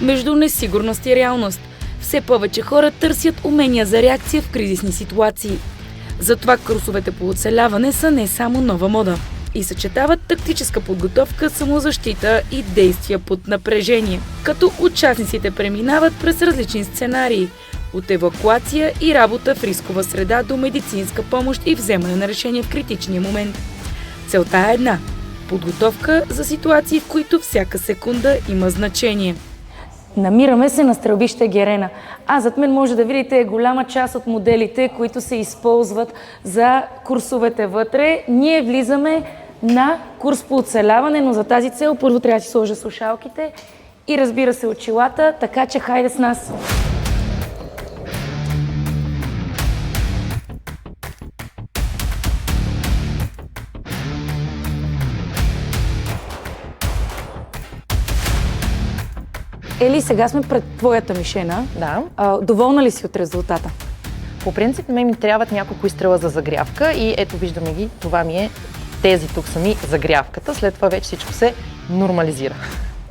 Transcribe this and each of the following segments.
между несигурност и реалност. Все повече хора търсят умения за реакция в кризисни ситуации. Затова курсовете по оцеляване са не само нова мода и съчетават тактическа подготовка, самозащита и действия под напрежение, като участниците преминават през различни сценарии – от евакуация и работа в рискова среда до медицинска помощ и вземане на решение в критичния момент. Целта е една – подготовка за ситуации, в които всяка секунда има значение. Намираме се на стрелбище Герена. Зад мен може да видите голяма част от моделите, които се използват за курсовете вътре. Ние влизаме на курс по оцеляване, но за тази цел първо трябва да си сложа слушалките и разбира се очилата, така че хайде с нас! Ели, сега сме пред твоята мишена. Да. Доволна ли си от резултата? По принцип, ми трябват няколко изстрела за загрявка и ето виждаме ги, това ми е, тези тук са ми загрявката, след това вече всичко се нормализира.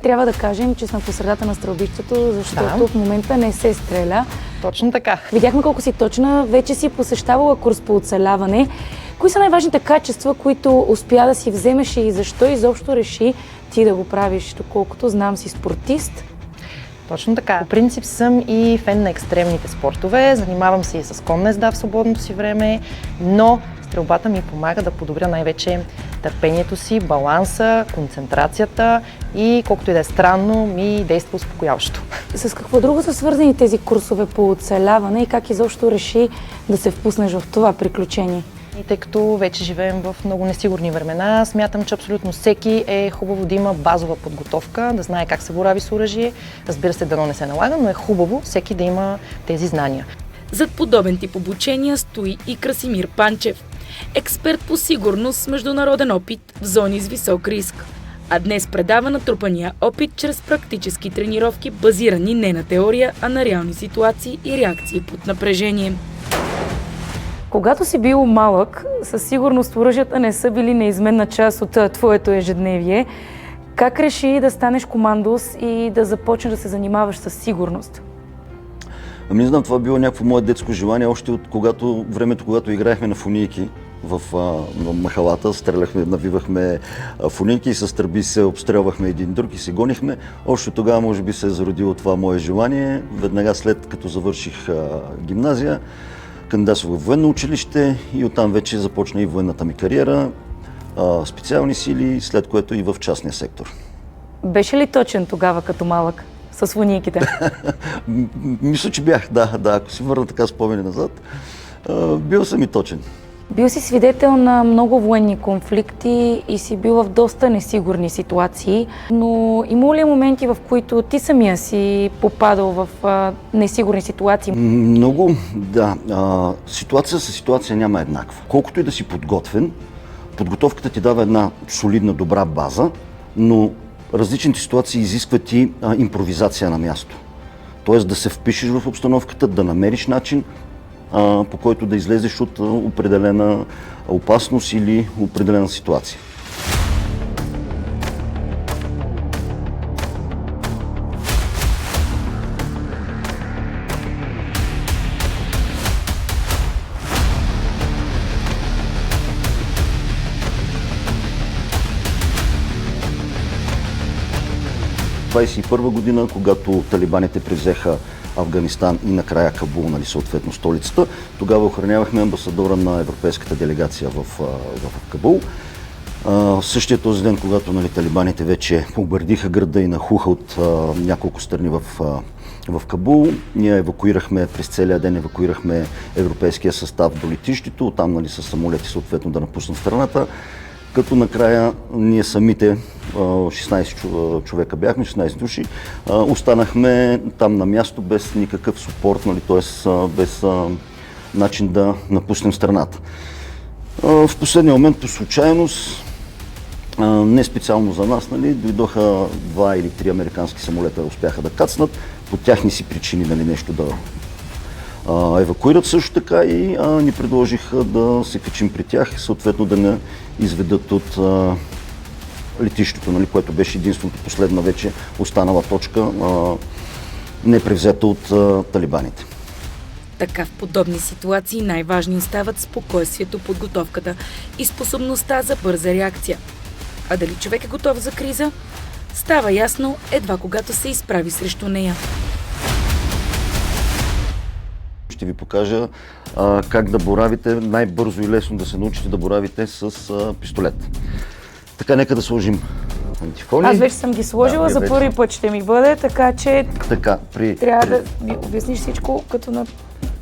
Трябва да кажем, че сме по средата на стрелбището, защото в момента не се стреля. Точно така. Видяхме колко си точна, вече си посещавала курс по оцеляване. Кои са най-важните качества, които успя да си вземеш и защо изобщо реши ти да го правиш, доколкото знам си спортист? Точно така. По принцип съм и фен на екстремните спортове, занимавам се и с конна езда в свободното си време, но стрелбата ми помага да подобря най-вече търпението си, баланса, концентрацията и колкото и да е странно, ми действа успокояващо. С какво друго са свързани тези курсове по оцеляване и как изобщо реши да се впуснеш в това приключение? И тъй като вече живеем в много несигурни времена, смятам, че абсолютно всеки е хубаво да има базова подготовка, да знае как се борави с оръжие. Разбира се, дано не се налага, но е хубаво всеки да има тези знания. Зад подобен тип обучения стои и Красимир Панчев, експерт по сигурност с международен опит в зони с висок риск. А днес предава натрупания опит чрез практически тренировки, базирани не на теория, а на реални ситуации и реакции под напрежение. Когато си бил малък, със сигурност оръжията не са били неизменна част от твоето ежедневие. Как реши да станеш командос и да започнеш да се занимаваш с сигурност? Не знам, това било някакво мое детско желание, още от времето, когато играехме на фунийки в махалата, стреляхме, навивахме фунийки и с тръби се обстрелвахме един друг и се гонихме. Още тогава може би се е зародило това мое желание. Веднага след като завърших гимназия, кандидатствах в военно училище и оттам вече започна и военната ми кариера, специални сили, след което и в частния сектор. Беше ли точен тогава като малък с фунийките? Мисля, че бях, да, ако си върна така спомени назад, бил съм и точен. Бил си свидетел на много военни конфликти и си бил в доста несигурни ситуации, но има ли моменти, в които ти самия си попадал в несигурни ситуации? Много, да. Ситуация със ситуация няма еднаква. Колкото и да си подготвен, подготовката ти дава една солидна, добра база, но различните ситуации изискват и импровизация на място. Тоест да се впишеш в обстановката, да намериш начин, по който да излезеш от определена опасност или определена ситуация. 1921 година, когато талибаните превзеха Афганистан и накрая Кабул, съответно столицата, тогава охранявахме амбасадора на европейската делегация в Кабул. Същия този ден, когато талибаните вече бомбардиха града и нахуха от няколко страни в Кабул, ние евакуирахме, през целия ден евакуирахме европейския състав до летището, оттам с самолети съответно да напуснат страната, като накрая ние самите, 16 човека бяхме, 16 души, останахме там на място без никакъв супорт, т.е. без начин да напуснем страната. В последния момент по случайност, не специално за нас, дойдоха 2 или 3 американски самолета, успяха да кацнат, по тяхни си причини нещо да евакуират също така и ни предложиха да се качим при тях и съответно да не изведат от летището, което беше единственото последна вече останала точка непревзета от талибаните. Така в подобни ситуации най-важни остават спокойствието, подготовката и способността за бърза реакция. А дали човек е готов за криза, става ясно едва когато се изправи срещу нея. Ще ви покажа как да боравите, най-бързо и лесно да се научите да боравите с пистолет. Така, нека да сложим антифони. Аз вече съм ги сложила, за първи път ще ми бъде, така че трябва да ми обясниш всичко като на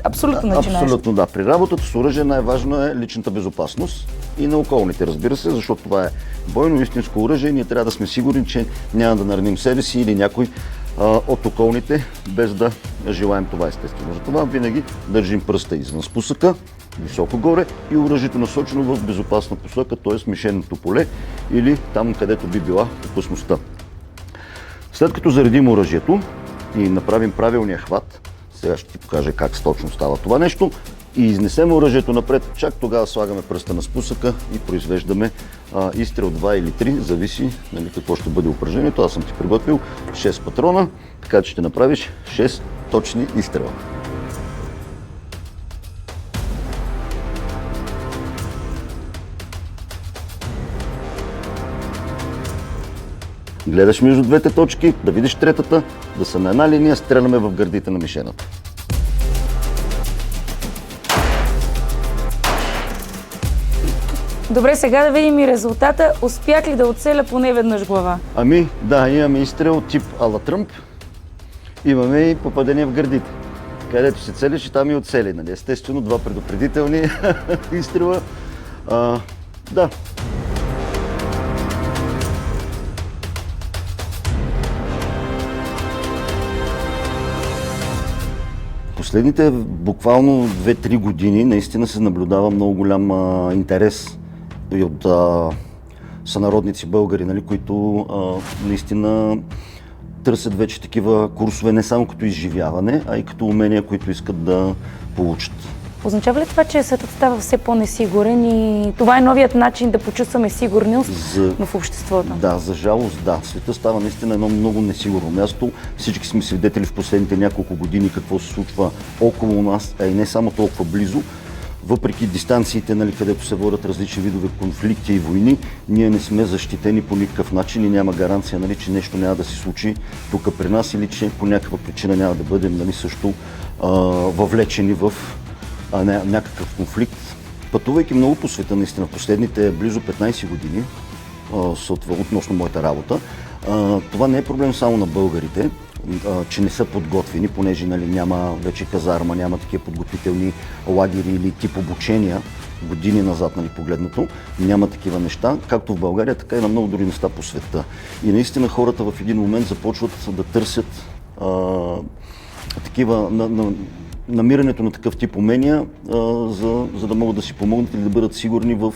абсолютно начинаещ. Абсолютно, да. При работата с оръжие най-важно е личната безопасност и на околните, разбира се, защото това е бойно истинско оръжие и ние трябва да сме сигурни, че няма да нараним себе си или някой от околните, без да желаем това, естествено. Затова винаги държим пръста извън спусъка, високо горе и оръжието насочено в безопасна посока, т.е. мишеното поле или там, където би била опасността. След като заредим оръжието и направим правилния хват, сега ще ти покажа как точно става това нещо, и изнесем оръжието напред, чак тогава слагаме пръста на спусъка и произвеждаме изстрел 2 или 3, зависи какво ще бъде упражнението. Аз съм ти приготвил 6 патрона, така че ще направиш 6 точни изстрела. Гледаш между двете точки, да видиш третата, да са на една линия, стреляме в гърдите на мишената. Добре, сега да видим и резултата. Успях ли да оцеля поне веднъж глава? Ами, да, имаме изстрел тип ала Тръмп, имаме и попадение в гърдите. Където се целиш и там и оцели, нали? Естествено, 2 предупредителни изстрела. Да. Последните буквално 2-3 години наистина се наблюдава много голям интерес и от сънародници българи, нали, които наистина търсят вече такива курсове не само като изживяване, а и като умения, които искат да получат. Означава ли това, че светът става все по-несигурен и това е новият начин да почувстваме сигурност в обществото? Да, за жалост, да. Светът става наистина едно много несигурно място. Всички сме свидетели в последните няколко години какво се случва около нас, а и не само толкова близо. Въпреки дистанциите, нали, където се водят различни видове конфликти и войни, ние не сме защитени по никакъв начин и няма гаранция, нали, че нещо няма да се случи тук при нас или че по някаква причина няма да бъдем, нали, също въвлечени в някакъв конфликт. Пътувайки много по света, наистина, в последните близо 15 години, относно моята работа, това не е проблем само на българите, че не са подготвени, понеже, нали, няма вече казарма, няма такива подготвителни лагери или тип обучения, години назад, нали, погледнато, няма такива неща, както в България, така и на много други места по света. И наистина хората в един момент започват да търсят такива намирането на такъв тип умения, за да могат да си помогнат или да бъдат сигурни в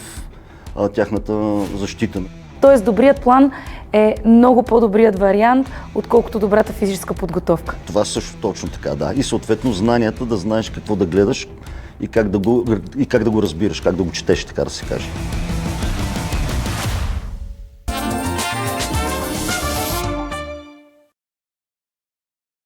тяхната защита. Тоест добрият план е много по-добрият вариант, отколкото добрата физическа подготовка. Това също точно така, да. И съответно знанията да знаеш какво да гледаш и как да го разбираш, как да го четеш, така да се каже.